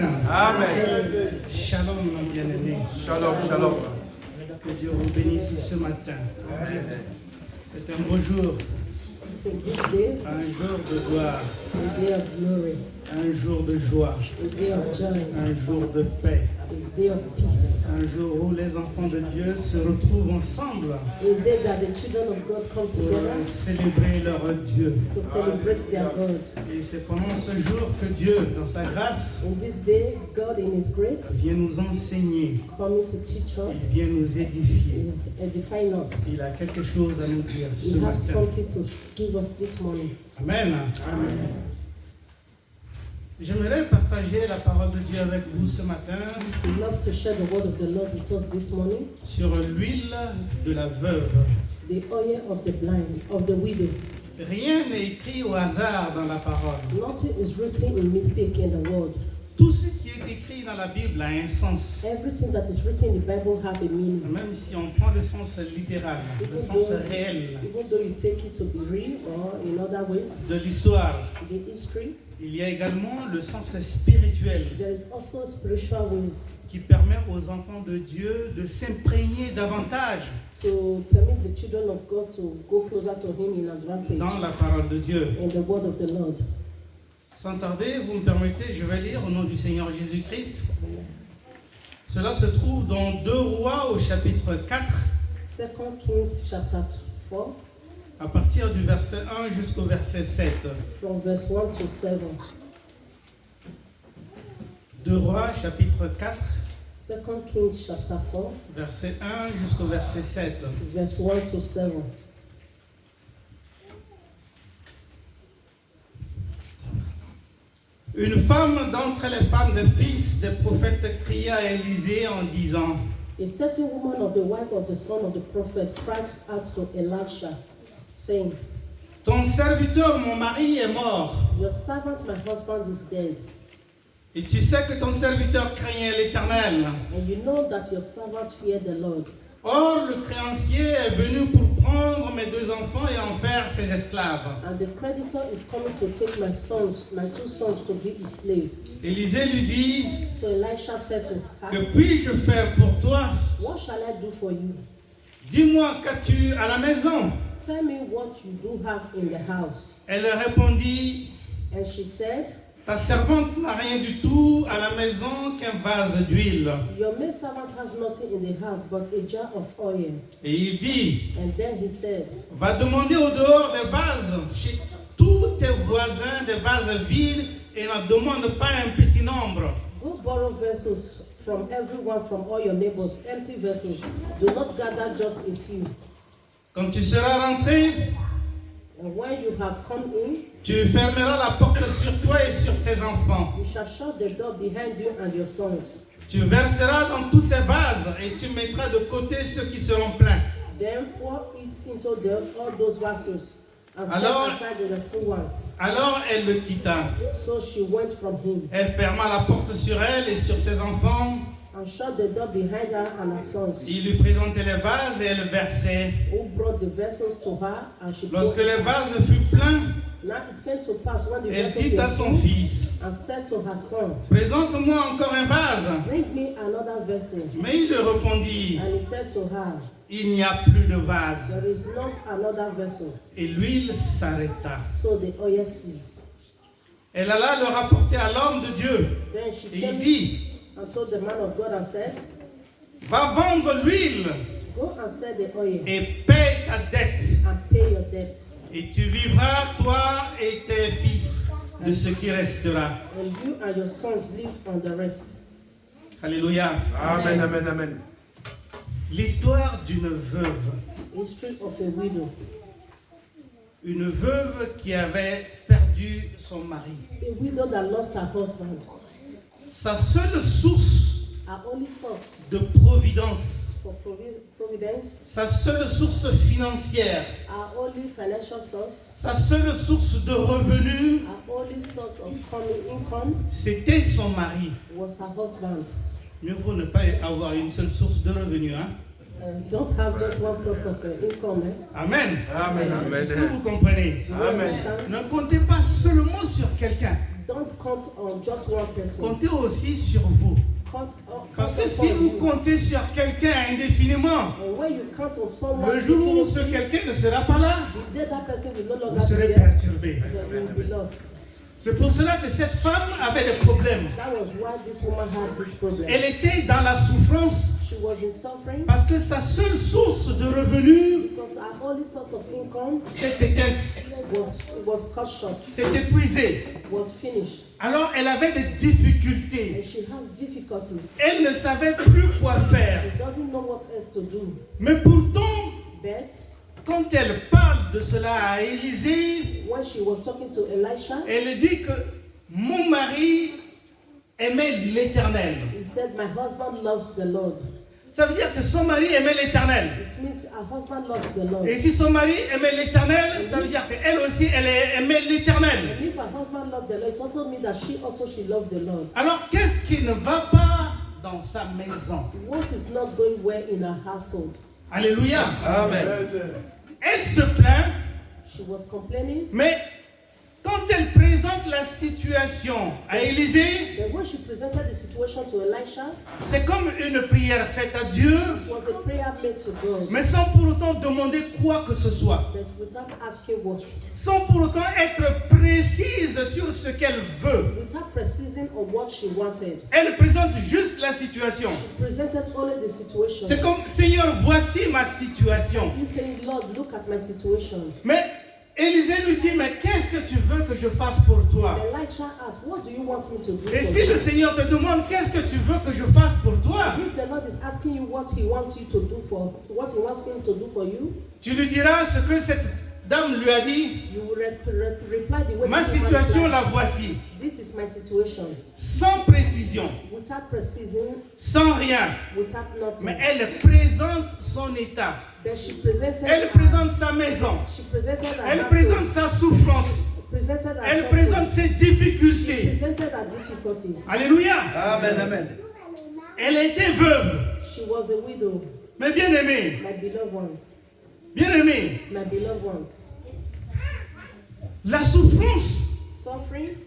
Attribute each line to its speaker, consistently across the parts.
Speaker 1: Amen.
Speaker 2: Shalom, mon bien-aimé.
Speaker 1: Shalom, shalom.
Speaker 2: Que Dieu vous bénisse ce matin.
Speaker 1: Amen.
Speaker 2: C'est un beau jour,
Speaker 3: It's a good day,
Speaker 2: un jour de gloire,
Speaker 3: a day of glory,
Speaker 2: un jour de joie,
Speaker 3: a day of joy,
Speaker 2: un jour de paix,
Speaker 3: a day of peace,
Speaker 2: un jour où les enfants de Dieu se retrouvent ensemble
Speaker 3: a day that the children of God come together
Speaker 2: pour célébrer leur Dieu.
Speaker 3: to celebrate their God.
Speaker 2: Et c'est pendant ce jour que Dieu, dans sa grâce,
Speaker 3: In this day, God in His grace
Speaker 2: vient nous enseigner,
Speaker 3: coming to teach
Speaker 2: il
Speaker 3: us,
Speaker 2: vient nous édifier.
Speaker 3: edifying us.
Speaker 2: Il a quelque chose à nous dire ce
Speaker 3: He has
Speaker 2: matin.
Speaker 3: something to give us this morning.
Speaker 2: Amen. J'aimerais partager la parole de Dieu avec vous ce matin
Speaker 3: We love to share the word of the Lord with us this morning.
Speaker 2: sur l'huile de la veuve.
Speaker 3: The oil of the blind, of the widow.
Speaker 2: Rien n'est écrit au hasard dans la parole.
Speaker 3: Nothing is written in mistake in the word.
Speaker 2: Tout ce qui est écrit dans la Bible a un sens.
Speaker 3: Everything that is written in the Bible have a meaning.
Speaker 2: Même si on prend le sens littéral, le sens réel
Speaker 3: Even though you take it to be real or in other ways,
Speaker 2: de l'histoire,
Speaker 3: the history,
Speaker 2: il y a également le sens spirituel
Speaker 3: there is also spiritual ways
Speaker 2: qui permet aux enfants de Dieu de s'imprégner davantage
Speaker 3: to permit the children of God to go closer to Him in advantage
Speaker 2: dans la parole de Dieu.
Speaker 3: in the word of the Lord.
Speaker 2: Sans tarder, vous me permettez, je vais lire au nom du Seigneur Jésus-Christ. Cela se trouve dans 2 Rois au chapitre 4,
Speaker 3: 2 Kings chapter 4,
Speaker 2: à partir du verset 1 jusqu'au verset 7.
Speaker 3: from verse 1 to 7.
Speaker 2: 2 Rois chapitre 4,
Speaker 3: 2 Kings chapter 4,
Speaker 2: verset 1 jusqu'au verset 7.
Speaker 3: verse 1 to 7.
Speaker 2: Une femme d'entre les femmes des fils des prophètes cria à Élisée en disant:
Speaker 3: A certain woman of the wife of the son of the prophet cried out to Elisha, saying,
Speaker 2: Ton serviteur, mon mari, est mort.
Speaker 3: Your servant, my husband, is dead.
Speaker 2: Et tu sais que ton serviteur craignait l'Éternel.
Speaker 3: And you know that your servant feared the Lord.
Speaker 2: Or, le créancier est venu pour prendre mes 2 enfants et en faire ses esclaves.
Speaker 3: And the creditor is coming to take my 2 sons to be his slave.
Speaker 2: Élisée lui dit:
Speaker 3: So Elisha said to
Speaker 2: Que
Speaker 3: her,
Speaker 2: puis-je faire pour toi?
Speaker 3: What shall I do for you?
Speaker 2: Dis-moi, qu'as-tu à la maison?
Speaker 3: Tell me what you do have in the house.
Speaker 2: Elle répondit:
Speaker 3: And she said,
Speaker 2: Ta servante n'a rien du tout à la maison qu'un vase d'huile.
Speaker 3: Your maidservant has nothing in the house but a jar of oil.
Speaker 2: Et il dit:
Speaker 3: And then he said,
Speaker 2: Va demander au dehors des vases chez tous tes voisins des vases vides et n'en demande pas un petit nombre.
Speaker 3: Go borrow vessels from everyone, from all your neighbors, empty vessels. Do not gather just a few.
Speaker 2: Quand tu seras rentré,
Speaker 3: And when you have come in,
Speaker 2: tu fermeras la porte sur toi et sur tes enfants.
Speaker 3: you shall shut the door behind you and your sons.
Speaker 2: Tu verseras dans tous ces vases et tu mettras de côté ceux qui seront pleins.
Speaker 3: Then pour it into all those vessels and set
Speaker 2: Alors-
Speaker 3: aside the full ones.
Speaker 2: Alors elle le quitta.
Speaker 3: So she went from him
Speaker 2: Elle ferma la porte sur elle et sur ses enfants.
Speaker 3: and shut the door behind her and her sons,
Speaker 2: Il lui présentait les vases et elle versait.
Speaker 3: who brought the vessels to her, and she
Speaker 2: Lorsque
Speaker 3: broke
Speaker 2: les
Speaker 3: it.
Speaker 2: vases furent pleins,
Speaker 3: Now it came to pass when the
Speaker 2: elle
Speaker 3: vessels
Speaker 2: dit à
Speaker 3: were
Speaker 2: son
Speaker 3: full,
Speaker 2: fils:
Speaker 3: and said to her son,
Speaker 2: Présente-moi encore un vase.
Speaker 3: Bring me another vessel.
Speaker 2: Mais il lui répondit:
Speaker 3: And he said to her,
Speaker 2: Il n'y a plus de vase.
Speaker 3: There is not another vessel.
Speaker 2: Et l'huile s'arrêta.
Speaker 3: So the oil ceased.
Speaker 2: Elle alla le rapporter à l'homme de Dieu.
Speaker 3: Then she
Speaker 2: Et il
Speaker 3: came
Speaker 2: dit:
Speaker 3: and told the man of God and said,
Speaker 2: Va vendre l'huile
Speaker 3: Go and sell the oil
Speaker 2: et paie ta dette.
Speaker 3: and pay your debt.
Speaker 2: Et tu vivras, toi et tes fils, de ce qui restera.
Speaker 3: And you and your sons live on the rest.
Speaker 2: Alléluia.
Speaker 1: Amen, amen, amen.
Speaker 2: L'histoire d'une veuve.
Speaker 3: History of a widow.
Speaker 2: Une veuve qui avait perdu son mari.
Speaker 3: A widow that lost her husband.
Speaker 2: Sa seule source
Speaker 3: Her only source
Speaker 2: de providence,
Speaker 3: for providence.
Speaker 2: sa seule source financière,
Speaker 3: Her only financial source.
Speaker 2: sa seule source de revenus,
Speaker 3: Her only source of income
Speaker 2: c'était son mari.
Speaker 3: was her husband.
Speaker 2: Mieux vaut ne pas avoir une seule source de revenus. Hein?
Speaker 3: Don't have just one source of income.
Speaker 2: Amen.
Speaker 1: Amen, amen.
Speaker 2: Est-ce que vous comprenez?
Speaker 1: Amen.
Speaker 2: Ne comptez pas seulement sur quelqu'un.
Speaker 3: Don't count on just one person.
Speaker 2: Comptez aussi sur vous. Parce que si vous comptez sur quelqu'un indéfiniment, le jour où ce quelqu'un ne sera pas là, vous serez perturbé. C'est pour cela que cette femme avait des problèmes. Elle était dans la souffrance parce que sa seule source de revenus s'est éteinte, s'est épuisée. Alors elle avait des difficultés. Elle ne savait plus quoi faire. Mais pourtant, quand elle parle de cela à Élisée, elle dit que mon mari aimait l'Éternel. Ça veut dire que son mari aimait l'Éternel. Et si son mari aimait l'Éternel, ça veut dire qu'elle aussi, elle aimait l'Éternel. Alors, qu'est-ce qui ne va pas dans sa maison? Alléluia.
Speaker 1: Amen.
Speaker 2: Elle se plaint, mais quand elle présente la situation à Élisée, c'est comme une prière faite à Dieu, mais sans pour autant demander quoi que ce soit. Sans pour autant être précise sur ce qu'elle veut. Elle présente juste la situation. C'est comme, Seigneur, voici ma situation. Mais Élisée lui dit, mais qu'est-ce que tu veux que je fasse pour toi? Et si le Seigneur te demande, qu'est-ce que tu veux que je fasse pour toi? Tu lui diras ce que cette dame lui a dit. Ma situation, la voici. Sans précision. Sans rien. Mais elle présente son état. Elle présente sa maison. Elle présente sa souffrance. Elle présente ses difficultés. Alléluia.
Speaker 1: Amen, amen.
Speaker 2: Elle était veuve. Mais bien aimée. Bien aimée. La souffrance,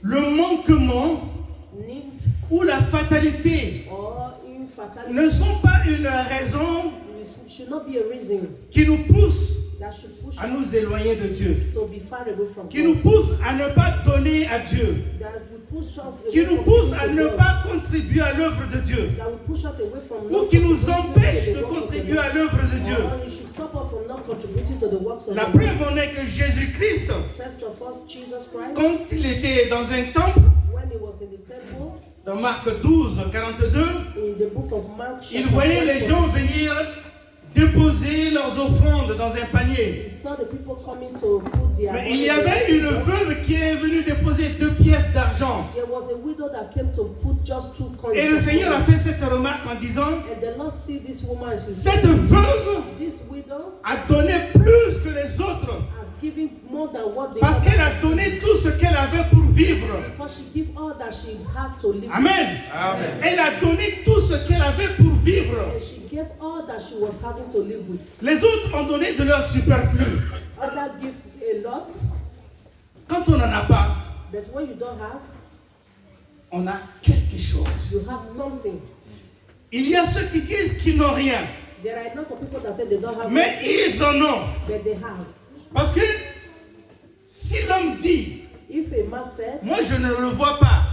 Speaker 2: le manquement ou la fatalité ne sont pas une raison qui nous pousse à nous éloigner de Dieu, qui nous pousse à ne pas donner à Dieu, qui nous pousse à ne pas contribuer à l'œuvre de Dieu, ou qui nous empêche de contribuer à l'œuvre de Dieu. La preuve en est que Jésus-Christ, quand il était dans un temple, dans Marc 12, 42, il voyait les gens venir déposer leurs offrandes dans un panier. Mais il y avait une veuve qui est venue déposer 2 pièces d'argent. Et le Seigneur a fait cette remarque en disant, cette veuve a donné plus que les autres. Parce qu'elle a donné tout ce qu'elle avait pour vivre. Amen. Amen. Elle a donné tout ce qu'elle avait pour vivre. Les autres ont donné de leur superflu. Quand on n'en a pas, on a quelque chose. Il y a ceux qui disent qu'ils n'ont rien. Mais ils en ont. Parce que si l'homme dit, moi je ne le vois pas,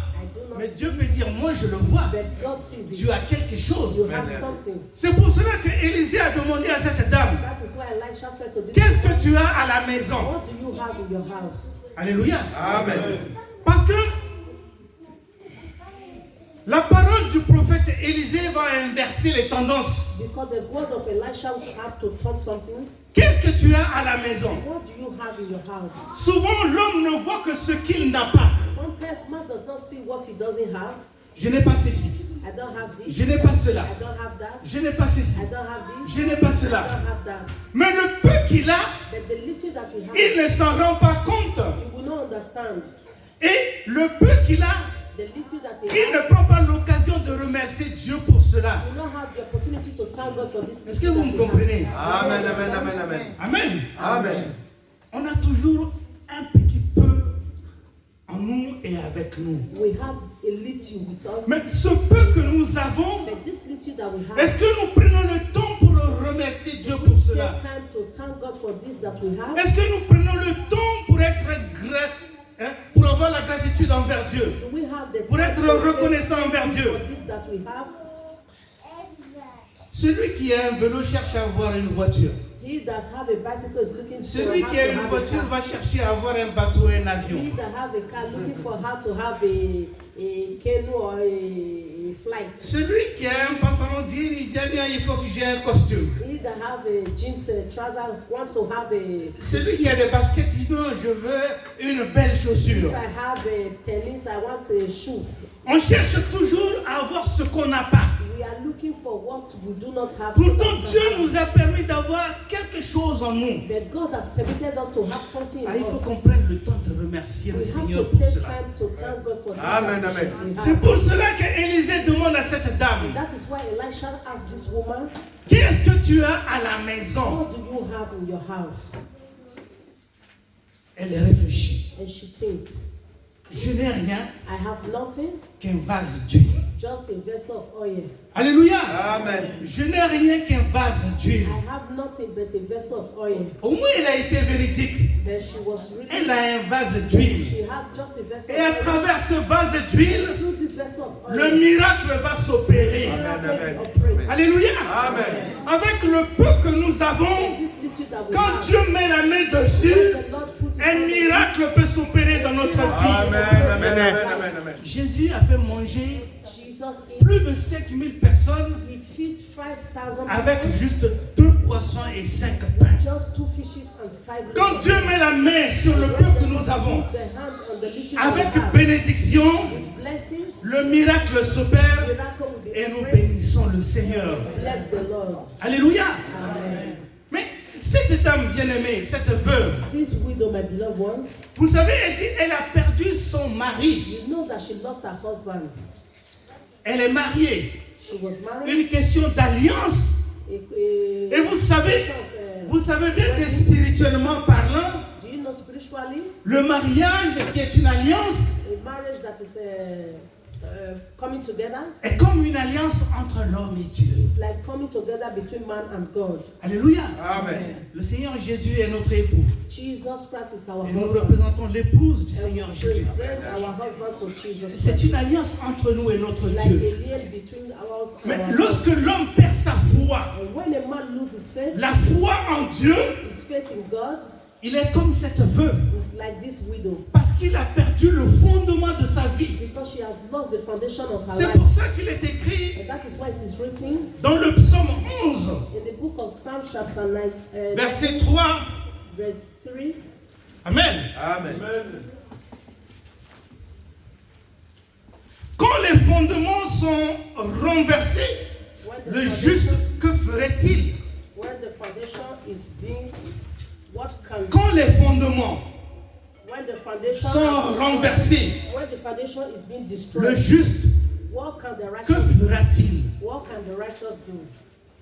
Speaker 2: mais Dieu peut dire, moi je le vois. Tu as quelque chose. C'est pour cela que Élisée a demandé à cette dame, qu'est-ce que tu as à la maison? Alléluia.
Speaker 1: Amen.
Speaker 2: Parce que la parole du prophète Élisée va inverser les tendances. Qu'est-ce que tu as à la maison? Souvent, l'homme ne voit que ce qu'il n'a pas. Je n'ai pas ceci. Je n'ai pas cela. Je n'ai pas ceci. Je n'ai pas cela. Mais le peu qu'il a, il ne s'en rend pas compte. Et le peu qu'il a, il ne prend pas l'occasion de remercier Dieu pour cela. Est-ce que vous me comprenez?
Speaker 1: Amen, amen, amen, amen.
Speaker 2: Amen.
Speaker 1: Amen.
Speaker 2: On a toujours un petit peu en nous et avec nous.
Speaker 3: We have a little with us.
Speaker 2: Mais ce peu que nous avons,
Speaker 3: But this little that we have,
Speaker 2: est-ce que nous prenons le temps pour remercier Dieu
Speaker 3: we
Speaker 2: pour
Speaker 3: take
Speaker 2: cela?
Speaker 3: time to thank God for this that we have.
Speaker 2: Est-ce que nous prenons le temps pour être pour avoir la gratitude envers Dieu?
Speaker 3: Do we have the
Speaker 2: Pour
Speaker 3: time
Speaker 2: être
Speaker 3: to say
Speaker 2: reconnaissant
Speaker 3: thank
Speaker 2: envers
Speaker 3: you
Speaker 2: Dieu?
Speaker 3: for this that we have?
Speaker 2: Celui qui a un vélo cherche à avoir une voiture.
Speaker 3: He that have a bicycle is looking for
Speaker 2: Celui
Speaker 3: how
Speaker 2: qui a
Speaker 3: to
Speaker 2: une
Speaker 3: have a
Speaker 2: voiture
Speaker 3: car.
Speaker 2: va chercher à avoir un bateau et un avion.
Speaker 3: He that have a car looking for how to have a canoe or a flight.
Speaker 2: Celui qui a un pantalon jean, il dit bien il faut que j'ai un costume.
Speaker 3: He that have a jeans trouser wants to have a.
Speaker 2: Celui qui a des baskets, il dit non, je veux une belle chaussure.
Speaker 3: If I have a tennis, I want a shoe.
Speaker 2: On cherche toujours à avoir ce qu'on n'a pas.
Speaker 3: We are looking for what we do not have.
Speaker 2: Pourtant, Dieu nous a permis d'avoir quelque chose en nous.
Speaker 3: But God has permitted us to have something in
Speaker 2: Ah, il faut
Speaker 3: us.
Speaker 2: qu'on prenne le temps de remercier le
Speaker 3: We have
Speaker 2: Seigneur
Speaker 3: to
Speaker 2: pour
Speaker 3: take
Speaker 2: cela.
Speaker 3: time to thank God for that.
Speaker 1: Amen,
Speaker 3: that
Speaker 1: amen.
Speaker 3: we have.
Speaker 2: C'est pour cela qu'Élisée demande à cette dame,
Speaker 3: That is why Elisha asked this woman,
Speaker 2: qu'est-ce que tu as à la maison?
Speaker 3: what do you have in your house?
Speaker 2: Elle réfléchit.
Speaker 3: And she thinks,
Speaker 2: Je n'ai rien
Speaker 3: I have nothing,
Speaker 2: qu'un vase d'huile.
Speaker 3: just a vessel of oil.
Speaker 2: Alléluia.
Speaker 1: Amen.
Speaker 2: Je n'ai rien qu'un vase d'huile.
Speaker 3: I have nothing but a vessel of oil.
Speaker 2: Au moins, elle a été véridique.
Speaker 3: Then she was reading,
Speaker 2: Elle a un vase d'huile.
Speaker 3: she has just a vessel
Speaker 2: Et à
Speaker 3: of oil.
Speaker 2: travers ce vase d'huile,
Speaker 3: Through this vessel of oil,
Speaker 2: le miracle va s'opérer.
Speaker 3: miracle
Speaker 1: Amen.
Speaker 3: operates.
Speaker 2: Alléluia.
Speaker 1: Amen.
Speaker 2: Avec le peu que nous avons,
Speaker 3: This little that we
Speaker 2: quand
Speaker 3: have,
Speaker 2: Dieu met la main dessus,
Speaker 3: when the Lord put his
Speaker 2: un
Speaker 3: hand on
Speaker 2: miracle peut s'opérer dans notre vie.
Speaker 1: Amen. Amen. Amen. Amen. Amen.
Speaker 2: Jésus a fait manger
Speaker 3: it, Jesus,
Speaker 2: plus de 5000 personnes
Speaker 3: he feed 5,000
Speaker 2: avec
Speaker 3: people,
Speaker 2: juste 2 poissons et 5 pains.
Speaker 3: just 2 fishes and 5 loaves
Speaker 2: Quand
Speaker 3: of
Speaker 2: Dieu
Speaker 3: bread.
Speaker 2: met la main sur le peu que nous avons,
Speaker 3: Put the hand on the little
Speaker 2: avec
Speaker 3: that we have.
Speaker 2: bénédiction,
Speaker 3: With blessings,
Speaker 2: le miracle s'opère
Speaker 3: miracle will be
Speaker 2: et nous
Speaker 3: operated.
Speaker 2: bénissons le Seigneur.
Speaker 3: Bless the Lord.
Speaker 2: Alléluia.
Speaker 3: Amen.
Speaker 2: Mais cette dame bien-aimée, cette veuve,
Speaker 3: This widow, my beloved ones,
Speaker 2: vous savez, elle a perdu son mari.
Speaker 3: you know that she lost her husband.
Speaker 2: Elle est mariée.
Speaker 3: She was married.
Speaker 2: Une question d'alliance. Et vous savez bien que spirituellement parlant,
Speaker 3: Do you know spiritually,
Speaker 2: le mariage qui est une alliance
Speaker 3: a marriage that is coming together
Speaker 2: est comme une alliance entre l'homme et Dieu.
Speaker 3: is like coming together between man and God.
Speaker 2: Alléluia.
Speaker 1: Amen.
Speaker 2: Le Seigneur Jésus est notre époux.
Speaker 3: Jesus Christ is our
Speaker 2: Et nous
Speaker 3: husband.
Speaker 2: représentons l'épouse du
Speaker 3: And
Speaker 2: Seigneur
Speaker 3: we
Speaker 2: Jésus.
Speaker 3: present our husband to Jesus
Speaker 2: C'est
Speaker 3: Christ.
Speaker 2: une alliance entre nous et notre
Speaker 3: Like
Speaker 2: Dieu.
Speaker 3: a lien between ours and
Speaker 2: Mais
Speaker 3: our God.
Speaker 2: lorsque l'homme perd sa foi,
Speaker 3: And when a man loses faith,
Speaker 2: la foi en Dieu,
Speaker 3: his faith in God
Speaker 2: il est comme cette veuve.
Speaker 3: is like this widow.
Speaker 2: Parce qu'il a perdu le fondement de sa vie.
Speaker 3: Because she has lost the foundation of her
Speaker 2: C'est
Speaker 3: life.
Speaker 2: pour ça qu'il est écrit
Speaker 3: And that is why it is written
Speaker 2: dans le psaume 11,
Speaker 3: in the book of Psalm chapter 9,
Speaker 2: verset 3.
Speaker 3: verse 3.
Speaker 2: Amen.
Speaker 1: Amen.
Speaker 2: Quand les fondements sont renversés,
Speaker 3: When the
Speaker 2: le
Speaker 3: foundation-
Speaker 2: juste, que ferait-il?
Speaker 3: when the foundation is being, what can
Speaker 2: Quand les fondements
Speaker 3: when the foundation
Speaker 2: sont
Speaker 3: is destroyed,
Speaker 2: renversés,
Speaker 3: when the foundation is being
Speaker 2: le
Speaker 3: destroyed,
Speaker 2: juste,
Speaker 3: what can the
Speaker 2: que
Speaker 3: righteous
Speaker 2: fera-t-il?
Speaker 3: what can the righteous do?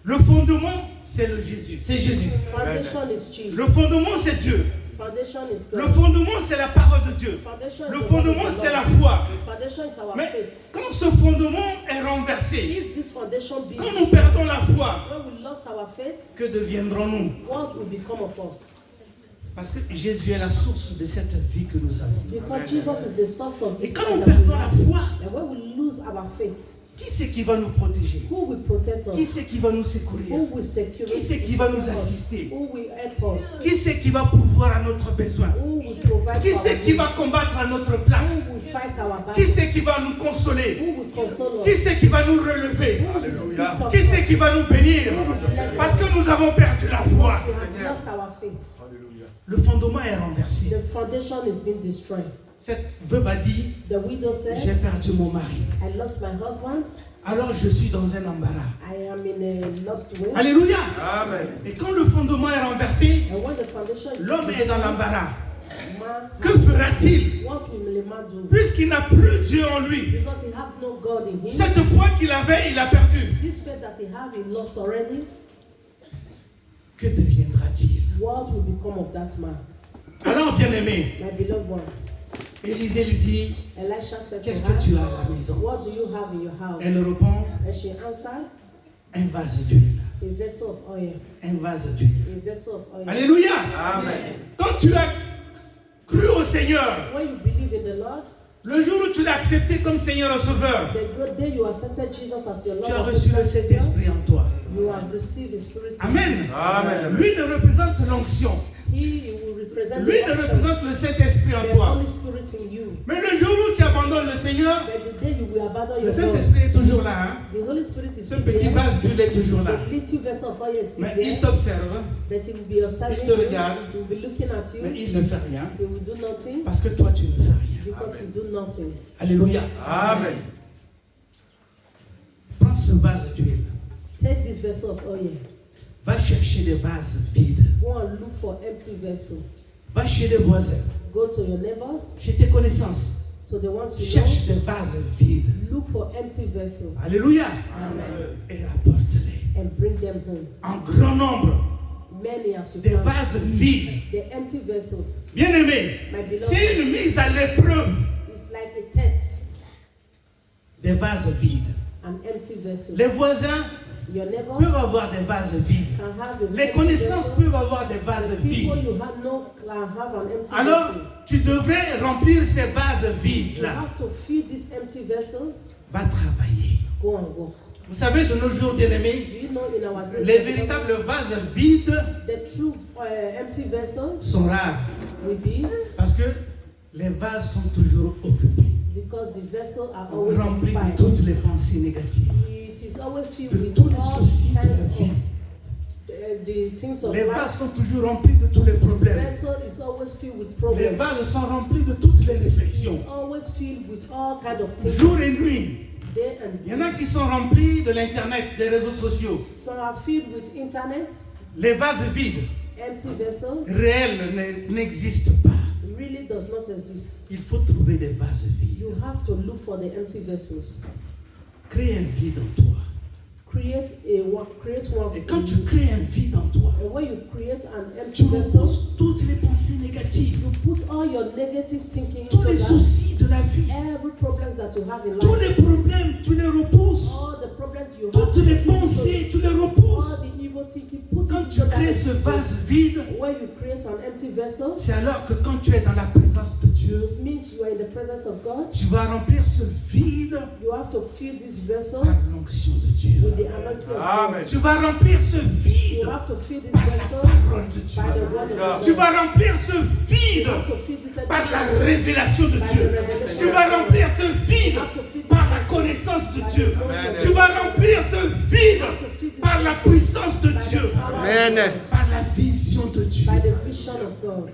Speaker 2: Le fondement, c'est le Jésus. C'est Jésus.
Speaker 3: Foundation is Jesus.
Speaker 2: Le fondement, c'est Dieu.
Speaker 3: Foundation is
Speaker 2: Le
Speaker 3: God.
Speaker 2: fondement, c'est la parole de Dieu.
Speaker 3: Foundation is
Speaker 2: Le
Speaker 3: the word
Speaker 2: fondement,
Speaker 3: of the
Speaker 2: c'est la
Speaker 3: Lord.
Speaker 2: foi.
Speaker 3: Foundation is our
Speaker 2: Mais
Speaker 3: faith.
Speaker 2: quand ce fondement est renversé,
Speaker 3: If this foundation be
Speaker 2: quand nous perdons la foi,
Speaker 3: when we lost our faith,
Speaker 2: que deviendrons-nous?
Speaker 3: what will become of us?
Speaker 2: Parce que Jésus est la source de cette vie que nous avons.
Speaker 3: Because Jesus is the source of
Speaker 2: Et
Speaker 3: this
Speaker 2: quand
Speaker 3: life
Speaker 2: nous
Speaker 3: that we
Speaker 2: perdons la
Speaker 3: have.
Speaker 2: foi,
Speaker 3: And when we lose our faith,
Speaker 2: qui c'est qui va nous protéger?
Speaker 3: who will protect
Speaker 2: Qui
Speaker 3: us?
Speaker 2: c'est qui va nous secourir?
Speaker 3: Who will secure
Speaker 2: Qui c'est qui va nous
Speaker 3: us?
Speaker 2: assister?
Speaker 3: Who will help us?
Speaker 2: Qui c'est qui va pourvoir à notre besoin?
Speaker 3: Who will provide
Speaker 2: Qui
Speaker 3: for
Speaker 2: c'est
Speaker 3: our
Speaker 2: qui va
Speaker 3: needs?
Speaker 2: combattre à notre place?
Speaker 3: Who will fight our
Speaker 2: Qui
Speaker 3: battles?
Speaker 2: c'est qui va nous consoler?
Speaker 3: Who will console us?
Speaker 2: Qui c'est qui va nous relever?
Speaker 1: Alléluia.
Speaker 2: Qui c'est qui va nous bénir? Parce que nous avons perdu la foi.
Speaker 3: We have lost our faith.
Speaker 1: Alléluia.
Speaker 2: Le fondement est renversé.
Speaker 3: The foundation is being destroyed.
Speaker 2: Cette veuve a dit,
Speaker 3: The widow
Speaker 2: j'ai
Speaker 3: said,
Speaker 2: perdu mon mari.
Speaker 3: I lost my husband.
Speaker 2: Alors je suis dans un embarras.
Speaker 3: I am in a lost way.
Speaker 2: Alléluia.
Speaker 1: Amen.
Speaker 2: Et quand le fondement est renversé,
Speaker 3: And when the foundation is
Speaker 2: l'homme est dans l'embarras.
Speaker 3: man,
Speaker 2: Que fera-t-il?
Speaker 3: what will the man do?
Speaker 2: Puisqu'il n'a plus Dieu en lui.
Speaker 3: Because he have no God in him.
Speaker 2: Cette foi qu'il avait, il a perdu.
Speaker 3: This faith that he have, he lost already.
Speaker 2: Que deviendra-t-il?
Speaker 3: What will become of that man?
Speaker 2: Alors, bien-aimé,
Speaker 3: My beloved ones,
Speaker 2: Élisée lui dit,
Speaker 3: Elisha said to
Speaker 2: qu'est-ce que tu
Speaker 3: her,
Speaker 2: as à la maison?
Speaker 3: what do you have in your house?
Speaker 2: Elle répond,
Speaker 3: And she answered,
Speaker 2: un vase d'huile.
Speaker 3: a vessel of oil.
Speaker 2: Un vase d'huile.
Speaker 3: A vessel of oil.
Speaker 2: Alléluia.
Speaker 1: Amen.
Speaker 2: Quand tu as cru au Seigneur,
Speaker 3: When you believe in the Lord,
Speaker 2: le jour où tu l'as accepté comme Seigneur et Sauveur,
Speaker 3: the good day you accepted Jesus as your Lord
Speaker 2: tu as
Speaker 3: and
Speaker 2: reçu le
Speaker 3: Savior,
Speaker 2: Saint-Esprit en toi.
Speaker 3: you have received the Spirit. in
Speaker 2: Amen.
Speaker 3: you.
Speaker 1: Amen.
Speaker 2: Lui représente l'onction.
Speaker 3: He will represent
Speaker 2: Lui
Speaker 3: the unction,
Speaker 2: représente le Saint-Esprit en
Speaker 3: the
Speaker 2: toi.
Speaker 3: Holy Spirit in you.
Speaker 2: Mais le jour où tu abandonnes le Seigneur,
Speaker 3: But the day you will abandon
Speaker 2: le
Speaker 3: your God,
Speaker 2: Saint-Esprit est toujours là. Hein?
Speaker 3: the Holy Spirit is
Speaker 2: Ce
Speaker 3: still
Speaker 2: petit
Speaker 3: there.
Speaker 2: vase d'huile est toujours là.
Speaker 3: The little vessel of oil is still
Speaker 2: Mais il
Speaker 3: there.
Speaker 2: t'observe,
Speaker 3: But he will be observing
Speaker 2: Il te
Speaker 3: you.
Speaker 2: regarde.
Speaker 3: He will be looking at
Speaker 2: mais
Speaker 3: you.
Speaker 2: il ne fait rien.
Speaker 3: He will do nothing
Speaker 2: Parce que toi, tu ne fais rien.
Speaker 3: because you do nothing.
Speaker 2: Alléluia.
Speaker 1: Amen.
Speaker 2: Prends ce vase d'huile.
Speaker 3: Take this vessel of oil.
Speaker 2: Va chercher des vases vides.
Speaker 3: Go and look for empty vessel.
Speaker 2: Va chez les voisins.
Speaker 3: Go to your neighbors,
Speaker 2: Chez tes connaissances.
Speaker 3: to the ones you
Speaker 2: Cherche
Speaker 3: know.
Speaker 2: des vases vides.
Speaker 3: Look for empty vessel
Speaker 2: Alléluia.
Speaker 3: Amen.
Speaker 2: Et rapporte-les.
Speaker 3: And bring them home.
Speaker 2: En grand nombre.
Speaker 3: Many as you
Speaker 2: Des
Speaker 3: can.
Speaker 2: vases vides.
Speaker 3: The empty vessel
Speaker 2: Bien-aimé,
Speaker 3: My beloved.
Speaker 2: c'est une mise à l'épreuve.
Speaker 3: is like a test.
Speaker 2: Des vases vides.
Speaker 3: An empty vessel.
Speaker 2: Les voisins
Speaker 3: Your neighbors
Speaker 2: peuvent avoir des vases vides.
Speaker 3: can have a
Speaker 2: Les
Speaker 3: empty
Speaker 2: connaissances
Speaker 3: vessel.
Speaker 2: peuvent avoir des vases
Speaker 3: People
Speaker 2: vides.
Speaker 3: you have no can have an empty
Speaker 2: Alors,
Speaker 3: vessel.
Speaker 2: tu devrais remplir ces vases
Speaker 3: You
Speaker 2: vides-là.
Speaker 3: have to feed these empty vessels.
Speaker 2: Va travailler.
Speaker 3: Go and work.
Speaker 2: Vous savez, de nos jours, bien-aimés,
Speaker 3: Do you know in our days,
Speaker 2: les véritables vases vides
Speaker 3: the true empty vessels
Speaker 2: sont rares.
Speaker 3: will be
Speaker 2: Parce que les vases sont toujours occupés.
Speaker 3: because the vessels are always
Speaker 2: Remplis de
Speaker 3: occupied.
Speaker 2: toutes les pensées négatives.
Speaker 3: It is always filled
Speaker 2: De
Speaker 3: with
Speaker 2: tous les
Speaker 3: all
Speaker 2: soucis de la
Speaker 3: kinds
Speaker 2: vie.
Speaker 3: of the things of
Speaker 2: Les
Speaker 3: life.
Speaker 2: vases sont toujours remplis de tous les
Speaker 3: The
Speaker 2: problèmes.
Speaker 3: vessel is always filled with
Speaker 2: Les
Speaker 3: problems.
Speaker 2: vases sont remplis de toutes les réflexions.
Speaker 3: It's always filled with all kinds of things.
Speaker 2: Jour et nuit.
Speaker 3: Day
Speaker 2: Il y en
Speaker 3: and
Speaker 2: a qui sont remplis de l'Internet, des réseaux sociaux.
Speaker 3: some are filled with internet,
Speaker 2: Les vases vides,
Speaker 3: empty vessel,
Speaker 2: réels, n'existent pas.
Speaker 3: really does not exist.
Speaker 2: Il faut trouver des vases vides.
Speaker 3: You have to look for the empty vessels.
Speaker 2: Crée un vide en toi.
Speaker 3: Create one.
Speaker 2: Et quand tu crées un vide en toi,
Speaker 3: And when you create an
Speaker 2: tu
Speaker 3: empty vessel,
Speaker 2: reposes toutes les pensées négatives,
Speaker 3: you put all your negative thinking
Speaker 2: tous
Speaker 3: into
Speaker 2: les
Speaker 3: that.
Speaker 2: soucis de la vie,
Speaker 3: Every problem that you have in
Speaker 2: tous
Speaker 3: life,
Speaker 2: les problèmes, tu les reposes.
Speaker 3: all the problems you have,
Speaker 2: Toutes les
Speaker 3: put into
Speaker 2: pensées, tu les
Speaker 3: all
Speaker 2: reposes.
Speaker 3: the evil thinking, put
Speaker 2: Quand
Speaker 3: it
Speaker 2: tu
Speaker 3: into
Speaker 2: crées
Speaker 3: that.
Speaker 2: ce vase vide,
Speaker 3: When you create an empty vessel,
Speaker 2: c'est alors que quand tu es dans la présence de Dieu,
Speaker 3: it means you are in the presence of God.
Speaker 2: tu vas remplir ce vide
Speaker 3: You have to fill this vessel
Speaker 2: par l'onction de Dieu.
Speaker 3: with the anointing of God.
Speaker 1: Amen.
Speaker 2: Tu vas remplir ce vide
Speaker 3: You have to fill this
Speaker 2: par la
Speaker 3: vessel
Speaker 2: parole de Dieu.
Speaker 3: by the word of God.
Speaker 2: Tu vas remplir ce vide
Speaker 3: You have to fill this
Speaker 2: par la
Speaker 3: vessel
Speaker 2: révélation de
Speaker 3: by
Speaker 2: Dieu.
Speaker 3: the revelation
Speaker 2: Tu
Speaker 3: of
Speaker 2: vas
Speaker 3: God.
Speaker 2: remplir ce vide par la connaissance de Dieu. Tu vas remplir ce vide par la puissance de Dieu,
Speaker 1: Amen.
Speaker 2: par la vision de Dieu.
Speaker 3: by the vision of God.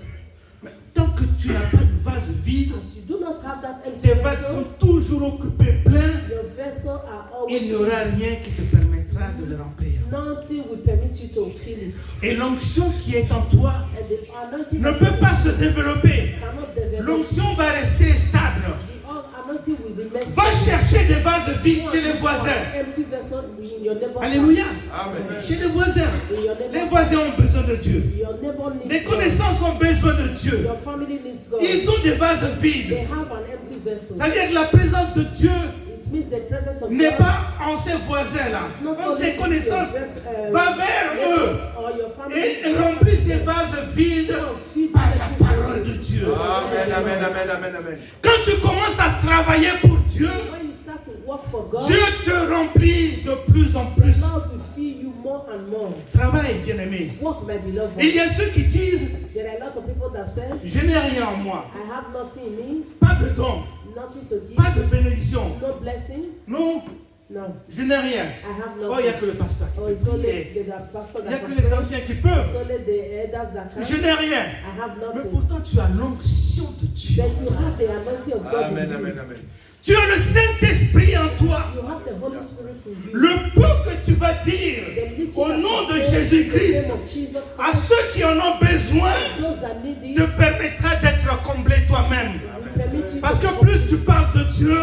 Speaker 2: Mais tant que tu n'as pas de vase vide,
Speaker 3: As you do not have that empty
Speaker 2: tes vases
Speaker 3: vessel,
Speaker 2: sont toujours occupés pleins.
Speaker 3: your vessel are always
Speaker 2: Il n'y aura
Speaker 3: filled.
Speaker 2: rien qui te permettra de le remplir.
Speaker 3: Nothing will permit you to fill it.
Speaker 2: Et l'onction qui est en toi
Speaker 3: And the anointing
Speaker 2: ne
Speaker 3: that
Speaker 2: peut
Speaker 3: is
Speaker 2: pas se développer.
Speaker 3: cannot develop.
Speaker 2: L'onction va rester stable.
Speaker 3: The anointing will remain
Speaker 2: Va
Speaker 3: stable.
Speaker 2: chercher des vases vides chez les voisins.
Speaker 3: Empty vessel in your neighbor's
Speaker 2: Alléluia.
Speaker 1: Amen.
Speaker 2: Chez les voisins.
Speaker 3: house. In your
Speaker 2: Les
Speaker 3: neighbor's
Speaker 2: voisins ont besoin de Dieu.
Speaker 3: house. Your neighbor needs
Speaker 2: Les
Speaker 3: God.
Speaker 2: connaissances ont besoin de Dieu.
Speaker 3: Your family needs God.
Speaker 2: Ils ont des vases
Speaker 3: They
Speaker 2: vides.
Speaker 3: have an empty vessel.
Speaker 2: Ça veut dire que la présence de Dieu
Speaker 3: It means the presence of
Speaker 2: n'est
Speaker 3: God
Speaker 2: pas en ses voisins là,
Speaker 3: not
Speaker 2: en
Speaker 3: only
Speaker 2: ses
Speaker 3: with
Speaker 2: connaissances.
Speaker 3: your
Speaker 2: Va vers eux
Speaker 3: neighbors or your family.
Speaker 2: et remplis ces vases vides
Speaker 3: Go and feed
Speaker 2: par
Speaker 3: these
Speaker 2: la
Speaker 3: empty
Speaker 2: parole de
Speaker 3: vessels.
Speaker 2: Dieu.
Speaker 1: Amen, amen, amen, amen, amen.
Speaker 2: Quand tu commences à travailler pour Dieu,
Speaker 3: When you start to work for God,
Speaker 2: Dieu te remplit de plus en plus.
Speaker 3: Lord will fill you more and more.
Speaker 2: Travaille, bien-aimé.
Speaker 3: Work, my beloved.
Speaker 2: Il y a ceux qui disent,
Speaker 3: There are a lot of people that say,
Speaker 2: je n'ai rien en moi,
Speaker 3: I have nothing in me,
Speaker 2: pas de don,
Speaker 3: nothing to give,
Speaker 2: pas de bénédiction.
Speaker 3: no blessing.
Speaker 2: Non,
Speaker 3: No,
Speaker 2: je n'ai rien.
Speaker 3: I have
Speaker 2: Oh, il n'y a
Speaker 3: nothing.
Speaker 2: que le pasteur qui
Speaker 3: Oh,
Speaker 2: peut
Speaker 3: it's only
Speaker 2: prier.
Speaker 3: the pastor
Speaker 2: Il n'y a
Speaker 3: that
Speaker 2: que
Speaker 3: can
Speaker 2: les
Speaker 3: pray.
Speaker 2: anciens qui peuvent.
Speaker 3: It's only the elders that can.
Speaker 2: Je n'ai rien.
Speaker 3: I have
Speaker 2: Mais
Speaker 3: nothing.
Speaker 2: pourtant, tu as l'onction de Dieu.
Speaker 3: But you have the anointing of God
Speaker 1: Amen,
Speaker 3: in
Speaker 1: amen,
Speaker 3: you.
Speaker 1: amen.
Speaker 2: Tu as le Saint-Esprit en toi.
Speaker 3: You have the Holy Spirit in you.
Speaker 2: Le peu que tu vas dire
Speaker 3: The little
Speaker 2: au
Speaker 3: that
Speaker 2: nom
Speaker 3: you
Speaker 2: de
Speaker 3: say in the
Speaker 2: Jésus-Christ
Speaker 3: name of Jesus
Speaker 2: à
Speaker 3: Christ,
Speaker 2: ceux qui en ont besoin
Speaker 3: those that need it,
Speaker 2: te permettra d'être comblé toi-même.
Speaker 3: will permit you
Speaker 2: Parce
Speaker 3: to
Speaker 2: que plus tu parles de Dieu,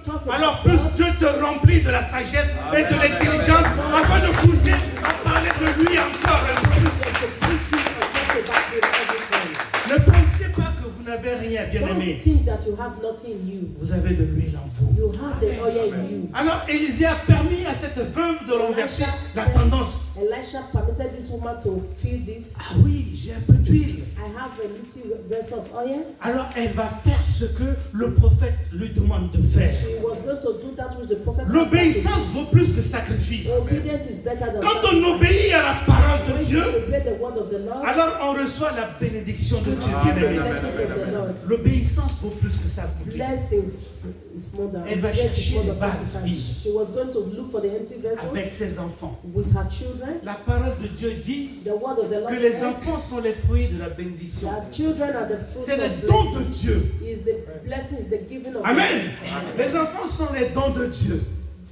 Speaker 3: talk about
Speaker 2: alors plus
Speaker 3: God.
Speaker 2: Dieu te remplit de la sagesse et de l'intelligence afin de pousser à parler de lui encore un peu.
Speaker 3: To push you and talk about you every time.
Speaker 2: Ne pensez pas que vous n'avez rien,
Speaker 3: Don't
Speaker 2: bien-aimé.
Speaker 3: think that that you have nothing in you.
Speaker 2: Vous avez de l'huile en vous.
Speaker 3: You have the oil in you.
Speaker 2: Alors Élisée a permis à cette veuve de renverser la tendance.
Speaker 3: Elisha permitted this woman to feel this.
Speaker 2: Ah oui, j'ai un peu d'huile.
Speaker 3: I have a little vessel of oil.
Speaker 2: Alors elle va faire ce que le prophète lui demande de faire.
Speaker 3: She was going to do that which the prophet.
Speaker 2: L'obéissance vaut plus que sacrifice.
Speaker 3: Obedience is better than
Speaker 2: Quand on obéit à la parole de
Speaker 3: when
Speaker 2: Dieu,
Speaker 3: you obey the word of the Lord,
Speaker 2: alors on reçoit la bénédiction de Dieu.
Speaker 1: Amen.
Speaker 3: blessings of the Lord.
Speaker 2: L'obéissance vaut plus que sacrifice.
Speaker 3: Blessings is more than.
Speaker 2: Elle va
Speaker 3: obedience is
Speaker 2: chercher
Speaker 3: more
Speaker 2: les
Speaker 3: than
Speaker 2: vases
Speaker 3: sacrifice.
Speaker 2: vides.
Speaker 3: She was going to look for the empty
Speaker 2: Avec
Speaker 3: vessels
Speaker 2: ses enfants.
Speaker 3: with her children.
Speaker 2: La parole de Dieu dit
Speaker 3: The word of the Lord
Speaker 2: que les
Speaker 3: says
Speaker 2: enfants sont les fruits de la bénédiction.
Speaker 3: that children are the fruits
Speaker 2: C'est
Speaker 3: of
Speaker 2: les dons de
Speaker 3: blessings.
Speaker 2: Dieu.
Speaker 3: Is the blessings, the giving of
Speaker 2: Amen.
Speaker 3: God.
Speaker 2: Les enfants sont les dons de Dieu.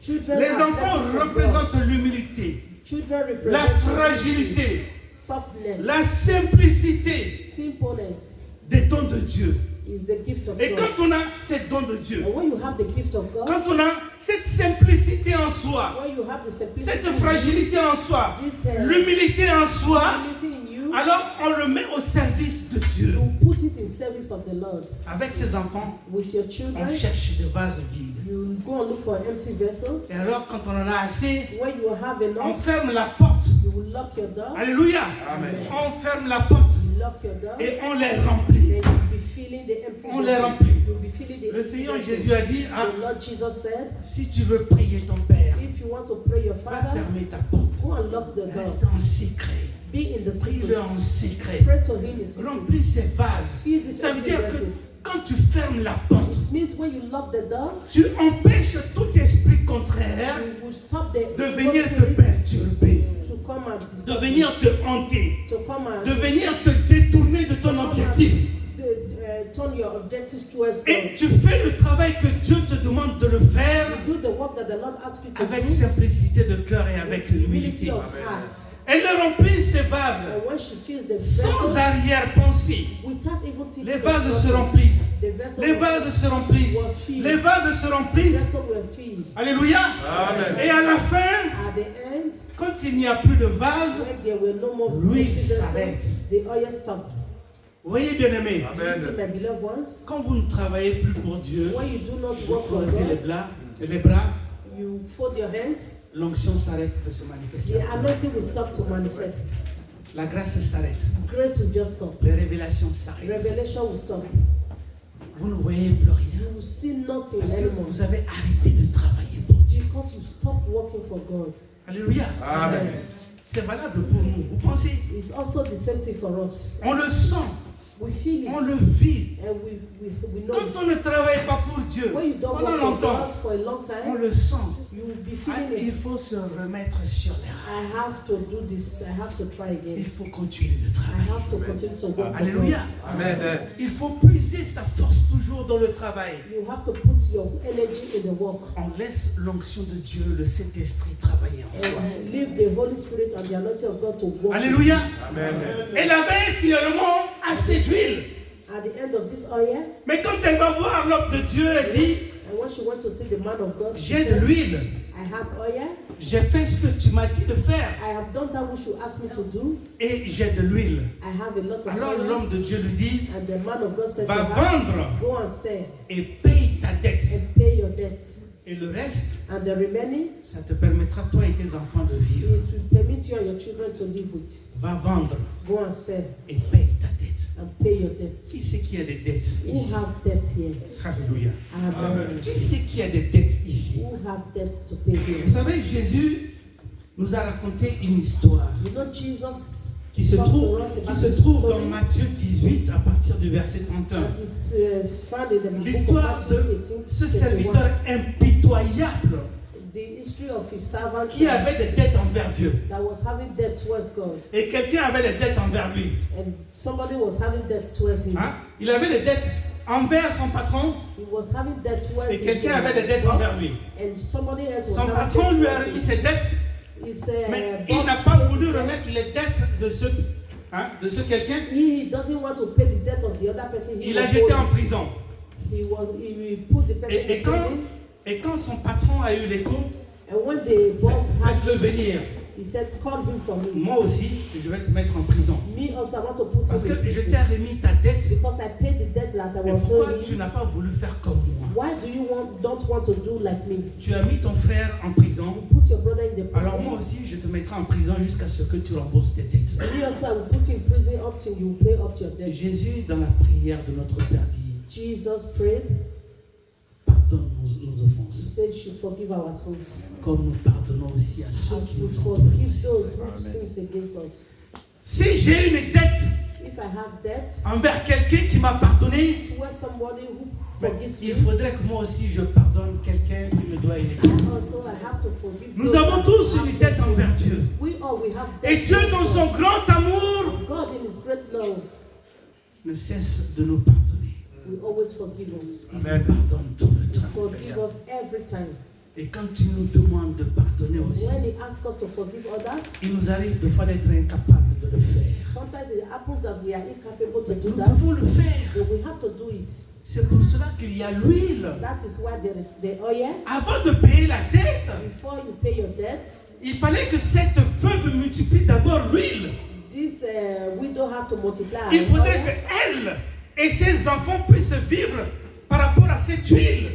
Speaker 3: Children
Speaker 2: Les
Speaker 3: are
Speaker 2: enfants
Speaker 3: blessings of God.
Speaker 2: représentent l'humilité,
Speaker 3: Children represent
Speaker 2: la fragilité,
Speaker 3: softness,
Speaker 2: la simplicité
Speaker 3: simpleness
Speaker 2: des dons de Dieu.
Speaker 3: is the gift of
Speaker 2: Et
Speaker 3: God.
Speaker 2: quand on a ces dons de Dieu,
Speaker 3: And when you have the gift of God,
Speaker 2: quand on a cette simplicité en soi,
Speaker 3: when you have the simplicity,
Speaker 2: cette fragilité en soi,
Speaker 3: this
Speaker 2: l'humilité en soi,
Speaker 3: humility in you,
Speaker 2: alors on le met au service de Dieu.
Speaker 3: you put it in service of the Lord.
Speaker 2: Avec ses enfants,
Speaker 3: With your
Speaker 2: on
Speaker 3: children,
Speaker 2: cherche des vases vides.
Speaker 3: you go and look for empty vessels.
Speaker 2: Et alors quand on en a assez,
Speaker 3: When you have
Speaker 2: on
Speaker 3: enough,
Speaker 2: ferme la porte.
Speaker 3: you will lock your door.
Speaker 2: Alléluia.
Speaker 1: Amen.
Speaker 2: On ferme la porte
Speaker 3: You lock your door.
Speaker 2: et on les remplit.
Speaker 3: Then you'll be filling the empty
Speaker 2: On les
Speaker 3: vessels.
Speaker 2: remplit.
Speaker 3: You'll be filling the
Speaker 2: Le
Speaker 3: empty
Speaker 2: Seigneur
Speaker 3: vessels.
Speaker 2: Jésus a dit, ah,
Speaker 3: The Lord Jesus said,
Speaker 2: si tu veux prier ton Père,
Speaker 3: if you want to pray your
Speaker 2: va
Speaker 3: Father,
Speaker 2: fermer ta porte.
Speaker 3: go and lock the door.
Speaker 2: Reste en secret.
Speaker 3: Be in the
Speaker 2: Prie-le en
Speaker 3: secret.
Speaker 2: secret.
Speaker 3: Pray to Him in secret.
Speaker 2: Remplis ces vases.
Speaker 3: Fill these
Speaker 2: Ça veut
Speaker 3: empty
Speaker 2: dire que
Speaker 3: vessels.
Speaker 2: quand tu fermes la porte,
Speaker 3: It means when you lock the door,
Speaker 2: tu empêches tout esprit contraire
Speaker 3: you will stop the
Speaker 2: de
Speaker 3: evil
Speaker 2: venir te
Speaker 3: spirit
Speaker 2: perturber,
Speaker 3: to come and
Speaker 2: de
Speaker 3: disturb
Speaker 2: venir
Speaker 3: you,
Speaker 2: te hanter,
Speaker 3: to come and
Speaker 2: de venir te détourner de ton objectif.
Speaker 3: turn your objectives towards
Speaker 2: Et
Speaker 3: God.
Speaker 2: tu fais le travail que Dieu te demande de le faire
Speaker 3: You do the work that the Lord asks you to
Speaker 2: avec
Speaker 3: do
Speaker 2: simplicité de cœur et avec
Speaker 3: with
Speaker 2: humilité.
Speaker 3: humility of heart.
Speaker 2: Elle le remplit ces vases
Speaker 3: And when she fills the
Speaker 2: sans
Speaker 3: vessel,
Speaker 2: arrière-pensée.
Speaker 3: without even thinking,
Speaker 2: Les
Speaker 3: of
Speaker 2: vases
Speaker 3: God,
Speaker 2: se remplissent.
Speaker 3: the vessel
Speaker 2: Les vases se remplissent. Les vases se
Speaker 3: the
Speaker 2: remplissent.
Speaker 3: vessel were filled.
Speaker 2: Alléluia.
Speaker 1: Amen.
Speaker 2: Et à la fin,
Speaker 3: At the end,
Speaker 2: quand il n'y a plus de vase,
Speaker 3: when there were no more
Speaker 2: l'huile
Speaker 3: empty
Speaker 2: s'arrête.
Speaker 3: vessels, the oil stopped.
Speaker 2: Vous voyez, bien-aimés,
Speaker 3: You see,
Speaker 1: Amen.
Speaker 3: my beloved ones,
Speaker 2: quand vous ne travaillez plus pour Dieu,
Speaker 3: when you do not
Speaker 2: vous
Speaker 3: work for
Speaker 2: croisez
Speaker 3: God,
Speaker 2: les bras,
Speaker 3: you fold your hands,
Speaker 2: l'onction s'arrête de se manifester.
Speaker 3: the anointing will stop to manifest.
Speaker 2: La grâce s'arrête.
Speaker 3: Grace will just stop.
Speaker 2: Les révélations s'arrêtent.
Speaker 3: Revelation will stop.
Speaker 2: Vous ne voyez plus rien.
Speaker 3: You will see nothing
Speaker 2: Parce que
Speaker 3: anymore
Speaker 2: vous avez arrêté de travailler pour Dieu.
Speaker 3: because you stop working for God.
Speaker 2: Alléluia.
Speaker 1: Amen.
Speaker 2: C'est valable pour nous. Vous pensez?
Speaker 3: It's also the same thing for us.
Speaker 2: On le sent.
Speaker 3: We feel it
Speaker 2: On le vit.
Speaker 3: and we know
Speaker 2: Quand
Speaker 3: it.
Speaker 2: on ne travaille pas pour Dieu,
Speaker 3: When you don't
Speaker 2: pendant
Speaker 3: work for
Speaker 2: longtemps,
Speaker 3: God for a long
Speaker 2: on
Speaker 3: time,
Speaker 2: le sent.
Speaker 3: you will be
Speaker 2: Ah,
Speaker 3: feeling
Speaker 2: il
Speaker 3: it.
Speaker 2: faut se remettre sur les rails.
Speaker 3: I have to do this. I have to try
Speaker 2: Il
Speaker 3: again.
Speaker 2: faut continuer de
Speaker 3: I
Speaker 2: travailler.
Speaker 3: have to continue to work for
Speaker 2: Alléluia.
Speaker 3: God.
Speaker 1: Amen.
Speaker 2: Il faut puiser sa force toujours dans le travail.
Speaker 3: You have to put your energy in the work
Speaker 2: On laisse l'onction de Dieu, le Saint-Esprit travailler en soi.
Speaker 3: and leave the Holy Spirit and the anointing of God to work.
Speaker 2: Alléluia.
Speaker 1: Amen.
Speaker 2: Elle avait finalement assez d'huile.
Speaker 3: At the end of this oil,
Speaker 2: Mais quand elle va voir l'homme de Dieu, elle dit,
Speaker 3: and when she went to see the man of God, she
Speaker 2: j'ai de
Speaker 3: said,
Speaker 2: l'huile.
Speaker 3: I have oil.
Speaker 2: J'ai fait ce que tu m'as dit de faire.
Speaker 3: I have done that which you asked me to do.
Speaker 2: Et j'ai de l'huile.
Speaker 3: I have a lot of
Speaker 2: Alors
Speaker 3: oil.
Speaker 2: l'homme de Dieu lui dit,
Speaker 3: And the man of God said to
Speaker 2: va
Speaker 3: her,
Speaker 2: vendre
Speaker 3: go and sell
Speaker 2: et paye ta dette.
Speaker 3: and pay your debt.
Speaker 2: Et le reste,
Speaker 3: And the remaining,
Speaker 2: ça te permettra toi et tes enfants de
Speaker 3: it
Speaker 2: vivre.
Speaker 3: will permit you and your children to live with.
Speaker 2: Va vendre
Speaker 3: Go and sell
Speaker 2: et paye ta dette.
Speaker 3: and pay your debt.
Speaker 2: Qui c'est qui a des dettes
Speaker 3: Who
Speaker 2: ici?
Speaker 3: have debt here?
Speaker 2: Alléluia.
Speaker 3: Amen.
Speaker 2: Qui c'est qui a des dettes ici?
Speaker 3: Who have debt to pay
Speaker 2: Vous
Speaker 3: here?
Speaker 2: savez, Jésus nous a raconté une histoire
Speaker 3: You know, Jesus
Speaker 2: qui se
Speaker 3: talked to
Speaker 2: trouve,
Speaker 3: us
Speaker 2: qui
Speaker 3: about
Speaker 2: se
Speaker 3: this
Speaker 2: trouve dans
Speaker 3: story
Speaker 2: Matthieu 18 à partir du verset 31.
Speaker 3: that is found in the book of
Speaker 2: L'histoire
Speaker 3: Matthew
Speaker 2: de
Speaker 3: 18,
Speaker 2: ce
Speaker 3: 21.
Speaker 2: serviteur impitoyable
Speaker 3: The history of his servant
Speaker 2: qui avait des dettes envers Dieu.
Speaker 3: that was having debt towards God,
Speaker 2: Et quelqu'un avait des dettes envers lui.
Speaker 3: and somebody was having debt towards him.
Speaker 2: Hein? Il avait des dettes envers son patron
Speaker 3: He was having debt towards
Speaker 2: et
Speaker 3: his,
Speaker 2: quelqu'un avait des dettes
Speaker 3: boss,
Speaker 2: envers lui.
Speaker 3: and somebody else was
Speaker 2: Son
Speaker 3: having
Speaker 2: patron
Speaker 3: debt
Speaker 2: lui a
Speaker 3: towards
Speaker 2: remis
Speaker 3: him.
Speaker 2: ses dettes,
Speaker 3: His,
Speaker 2: mais
Speaker 3: boss
Speaker 2: il n'a pas
Speaker 3: paid
Speaker 2: voulu
Speaker 3: his debt.
Speaker 2: remettre les dettes de ce quelqu'un.
Speaker 3: He doesn't want to pay the debt of the other person. He
Speaker 2: Il l'a
Speaker 3: was
Speaker 2: jeté
Speaker 3: owing.
Speaker 2: en prison.
Speaker 3: He put the person
Speaker 2: Et
Speaker 3: in prison.
Speaker 2: quand son patron a eu l'écho,
Speaker 3: And when the boss had
Speaker 2: faites-le venir.
Speaker 3: He said, call him for me.
Speaker 2: Moi aussi, je vais te mettre en prison.
Speaker 3: Me also, I want to put
Speaker 2: Parce
Speaker 3: him
Speaker 2: que
Speaker 3: in
Speaker 2: je
Speaker 3: prison.
Speaker 2: t'ai remis ta dette.
Speaker 3: Because I paid the debt that I
Speaker 2: Mais
Speaker 3: was
Speaker 2: pourquoi tu
Speaker 3: owing.
Speaker 2: n'as pas voulu faire comme moi?
Speaker 3: Why do you don't want to do like me?
Speaker 2: Tu as mis ton frère en prison.
Speaker 3: You put your brother in the prison.
Speaker 2: Alors moi aussi, je te mettrai en prison jusqu'à ce que tu rembourses tes dettes.
Speaker 3: Me also, I will put you in prison up till you pay up your debt.
Speaker 2: Jésus, dans la prière de notre Père, dit,
Speaker 3: Jesus prayed.
Speaker 2: pardonne nos
Speaker 3: He
Speaker 2: offenses,
Speaker 3: said, you should forgive our sins.
Speaker 2: comme nous pardonnons aussi à ceux
Speaker 3: As
Speaker 2: qui
Speaker 3: we
Speaker 2: nous ont
Speaker 3: forgive
Speaker 2: offensés.
Speaker 3: those who sins against us.
Speaker 2: Si j'ai une dette
Speaker 3: If I have debt
Speaker 2: envers quelqu'un qui m'a pardonné,
Speaker 3: towards somebody who
Speaker 2: mais
Speaker 3: forgives
Speaker 2: il
Speaker 3: me,
Speaker 2: faudrait que moi aussi je pardonne quelqu'un qui me doit une dette.
Speaker 3: also I have to forgive
Speaker 2: Nous
Speaker 3: those
Speaker 2: avons
Speaker 3: who
Speaker 2: tous
Speaker 3: have
Speaker 2: une dette
Speaker 3: debt.
Speaker 2: envers Dieu.
Speaker 3: We have debt
Speaker 2: Et Dieu, dans
Speaker 3: towards
Speaker 2: son
Speaker 3: God.
Speaker 2: grand amour,
Speaker 3: God in His great love
Speaker 2: ne cesse de nous pardonner.
Speaker 3: will always forgive us.
Speaker 2: Il nous pardonne tout le temps.
Speaker 3: Forgive us every time.
Speaker 2: Et quand il nous demande de pardonner aussi,
Speaker 3: When He asks us to forgive others,
Speaker 2: il nous arrive des fois d'être incapables de le faire.
Speaker 3: sometimes it happens that we are incapable to do
Speaker 2: Nous
Speaker 3: that,
Speaker 2: devons le faire.
Speaker 3: but we have to do it.
Speaker 2: C'est pour cela qu'il y a l'huile.
Speaker 3: That is why there is the oil.
Speaker 2: Avant de payer la dette,
Speaker 3: Before you pay your debt,
Speaker 2: il fallait que cette veuve multiplie d'abord l'huile.
Speaker 3: this widow have to multiply
Speaker 2: Il
Speaker 3: her
Speaker 2: faudrait
Speaker 3: oil.
Speaker 2: qu'elle et ses enfants puissent vivre par rapport à cette huile.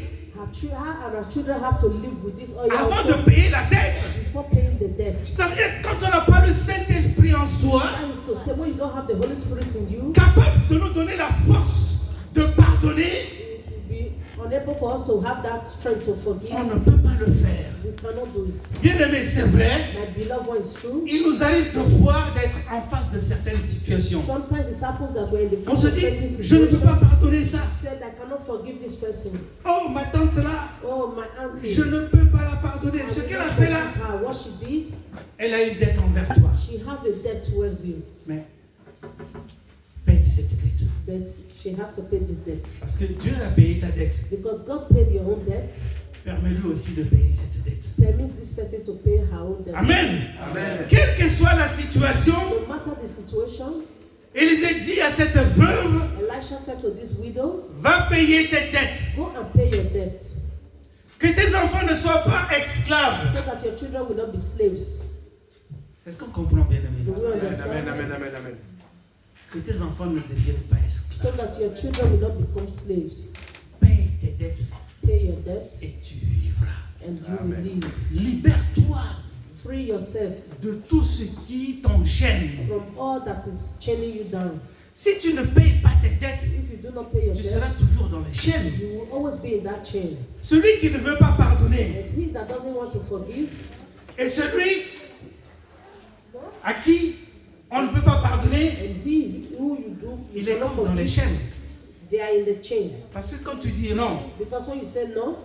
Speaker 3: Her and her children have to live with this oil
Speaker 2: Avant
Speaker 3: also
Speaker 2: de payer la dette.
Speaker 3: before paying the debt.
Speaker 2: Ça veut dire que quand on n'a pas le Saint-Esprit en soi,
Speaker 3: That is to say, when you don't have the Holy Spirit in you,
Speaker 2: capable de nous donner la force de pardonner,
Speaker 3: it will be unable for us to have that strength to forgive.
Speaker 2: on ne peut pas le faire.
Speaker 3: We cannot do it.
Speaker 2: Bien aimé, c'est vrai.
Speaker 3: My beloved one is true.
Speaker 2: Il nous arrive de fois d'être en face de certaines situations.
Speaker 3: Sometimes it happens that we're in the
Speaker 2: On
Speaker 3: face
Speaker 2: se
Speaker 3: of certain
Speaker 2: dit, je ne peux pas
Speaker 3: situations.
Speaker 2: pardonner ça.
Speaker 3: Said, I cannot forgive this person.
Speaker 2: Oh, ma tante là,
Speaker 3: Oh, my auntie.
Speaker 2: je ne peux pas la pardonner.
Speaker 3: I
Speaker 2: Ce
Speaker 3: will
Speaker 2: qu'elle a
Speaker 3: not
Speaker 2: fait là,
Speaker 3: forgive her. What she did,
Speaker 2: elle a une dette envers toi.
Speaker 3: she have a debt towards you,
Speaker 2: Mais paye cette dette.
Speaker 3: but she have to pay this debt.
Speaker 2: Parce que Dieu a payé ta dette.
Speaker 3: Because God paid your own debt,
Speaker 2: Permets-lui aussi de payer cette dette.
Speaker 3: permit this person to pay her own debt.
Speaker 2: Amen.
Speaker 1: Amen.
Speaker 2: Quelle que soit la situation,
Speaker 3: No matter the situation,
Speaker 2: Élisée dit à cette veuve,
Speaker 3: Elisha said to this widow,
Speaker 2: va payer tes dettes.
Speaker 3: go and pay your debt,
Speaker 2: Que tes enfants ne soient pas esclaves.
Speaker 3: so that your children will not be slaves.
Speaker 2: Est-ce qu'on comprend bien, amis?
Speaker 3: Do we
Speaker 1: Amen,
Speaker 3: understand?
Speaker 1: amen, amen, amen, amen.
Speaker 2: Que tes enfants ne deviennent pas
Speaker 3: So
Speaker 2: esclaves.
Speaker 3: that your children will not become slaves.
Speaker 2: Paye tes dettes
Speaker 3: Pay your debt,
Speaker 2: et tu vivras.
Speaker 3: and you
Speaker 1: Amen.
Speaker 3: will live.
Speaker 2: Libère-toi
Speaker 3: Free yourself
Speaker 2: de tout ce qui t'enchaîne.
Speaker 3: from all that is chaining you down.
Speaker 2: Si tu ne payes pas tes dettes,
Speaker 3: If you do not pay your
Speaker 2: tu seras
Speaker 3: debt,
Speaker 2: toujours dans les chaînes.
Speaker 3: you will always be in that chain.
Speaker 2: Celui qui ne veut pas pardonner
Speaker 3: And he that doesn't want to forgive,
Speaker 2: et celui à qui on ne peut pas pardonner,
Speaker 3: and he who you do, you
Speaker 2: il est
Speaker 3: cannot
Speaker 2: comme dans les
Speaker 3: forgive,
Speaker 2: chaînes.
Speaker 3: they are in the chain.
Speaker 2: Parce que quand tu dis non,
Speaker 3: Because when you say no,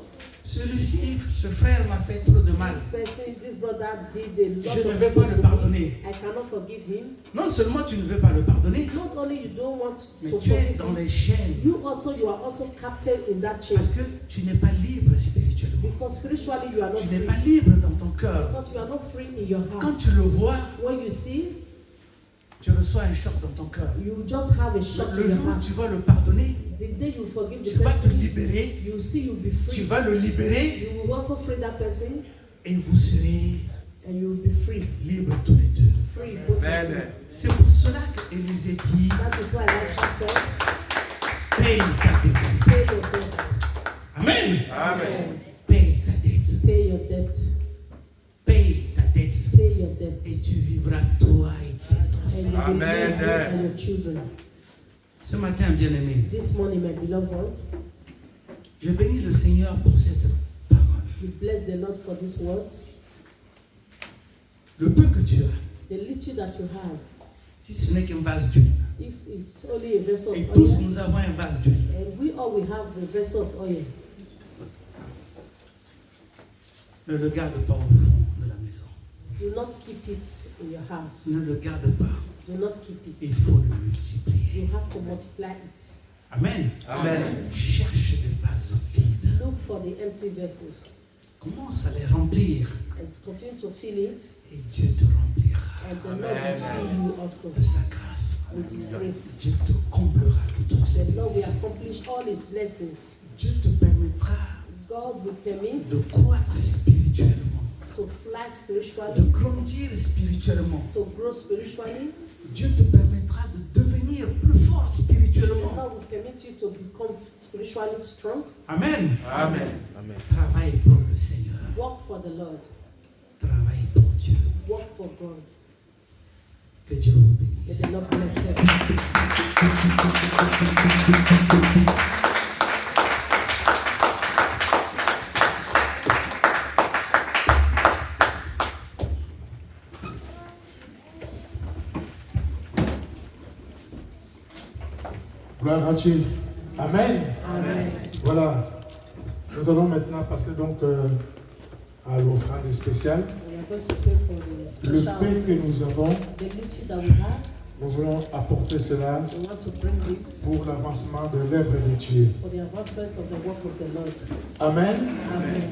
Speaker 2: celui-ci, ce frère m'a fait trop de mal.
Speaker 3: this person, this brother did a lot
Speaker 2: Je ne
Speaker 3: of
Speaker 2: vais pas
Speaker 3: good
Speaker 2: le
Speaker 3: to
Speaker 2: pardonner.
Speaker 3: me. I cannot forgive him.
Speaker 2: Non seulement tu ne veux pas le pardonner,
Speaker 3: Not only you don't want
Speaker 2: mais
Speaker 3: to
Speaker 2: tu es
Speaker 3: forgive
Speaker 2: dans
Speaker 3: him,
Speaker 2: les chaînes.
Speaker 3: you are also captive in that chain.
Speaker 2: Parce que tu n'es pas libre spirituellement.
Speaker 3: Because spiritually you are not
Speaker 2: Tu n'es
Speaker 3: free.
Speaker 2: pas libre dans ton cœur.
Speaker 3: Because you are not free in your
Speaker 2: Quand
Speaker 3: heart.
Speaker 2: tu le vois,
Speaker 3: When you see,
Speaker 2: tu reçois un choc dans ton cœur.
Speaker 3: you just have a shock
Speaker 2: Le
Speaker 3: in your
Speaker 2: jour où
Speaker 3: heart.
Speaker 2: tu vas le pardonner,
Speaker 3: The day you forgive
Speaker 2: tu
Speaker 3: the
Speaker 2: vas te
Speaker 3: person,
Speaker 2: libérer,
Speaker 3: you will see you'll be
Speaker 2: tu
Speaker 3: free.
Speaker 2: vas le libérer
Speaker 3: You will also free that person,
Speaker 2: et vous serez
Speaker 3: and you will be free.
Speaker 2: libres tous les deux.
Speaker 3: Free both of you.
Speaker 1: Amen.
Speaker 2: C'est pour cela qu'Élisée dit,
Speaker 3: That is why Elisha said,
Speaker 2: paye ta dette.
Speaker 3: pay your debt.
Speaker 2: Amen.
Speaker 1: Amen.
Speaker 2: Paye ta dette.
Speaker 3: Pay your debt.
Speaker 2: Paye ta dette.
Speaker 3: Pay your debt.
Speaker 2: Et tu vivras toi et tes enfants.
Speaker 3: And you will
Speaker 1: Amen.
Speaker 3: live you and your children.
Speaker 2: Ce matin, bien-aimé,
Speaker 3: This morning, my beloved ones,
Speaker 2: je bénis le Seigneur pour cette parole.
Speaker 3: we bless the Lord for these words.
Speaker 2: Le peu que tu as,
Speaker 3: The little that you have,
Speaker 2: si ce n'est qu'un vase d'huile,
Speaker 3: if it's only a vessel
Speaker 2: et
Speaker 3: of
Speaker 2: tous
Speaker 3: oil,
Speaker 2: nous avons un vase d'huile,
Speaker 3: and we all will have a vessel of oil,
Speaker 2: ne le garde pas au fond de la maison.
Speaker 3: do not keep it in your house.
Speaker 2: Ne le garde pas.
Speaker 3: Do not keep
Speaker 2: Il
Speaker 3: it.
Speaker 2: faut le multiplier.
Speaker 3: You have to multiply it.
Speaker 2: Amen.
Speaker 1: Amen.
Speaker 2: Cherche des vases vides.
Speaker 3: Look for the empty vessels
Speaker 2: Commence à les remplir
Speaker 3: and continue to fill it,
Speaker 2: et Dieu te remplira
Speaker 3: and the Lord will fill you also
Speaker 2: de sa grâce.
Speaker 3: with His grace.
Speaker 2: Dieu te comblera de toutes les
Speaker 3: The Lord will
Speaker 2: bénédictions.
Speaker 3: accomplish all His blessings.
Speaker 2: Dieu te permettra
Speaker 3: God will permit
Speaker 2: de croître spirituellement
Speaker 3: to fly multiply spiritually,
Speaker 2: de grandir spirituellement.
Speaker 3: to grow spiritually.
Speaker 2: Dieu te permettra de devenir plus fort spirituellement.
Speaker 3: God will permit you to become spiritually strong.
Speaker 2: Amen.
Speaker 1: Amen.
Speaker 2: Travaille pour le Seigneur.
Speaker 3: Work for the Lord.
Speaker 2: Travaille pour Dieu.
Speaker 3: Work for God.
Speaker 2: Que Dieu vous
Speaker 3: May
Speaker 2: bénisse.
Speaker 3: the Lord bless us.
Speaker 4: Gloire à Dieu. Amen.
Speaker 3: Amen.
Speaker 4: Voilà. Nous allons maintenant passer donc à l'offrande spéciale.
Speaker 3: We are going to pray for the
Speaker 4: Le
Speaker 3: special,
Speaker 4: pain que nous avons,
Speaker 3: the little that we have.
Speaker 4: nous voulons apporter cela
Speaker 3: We want to bring this
Speaker 4: pour l'avancement de l'œuvre de Dieu.
Speaker 3: for the advancement of the work of the Lord.
Speaker 4: Amen.
Speaker 3: Amen.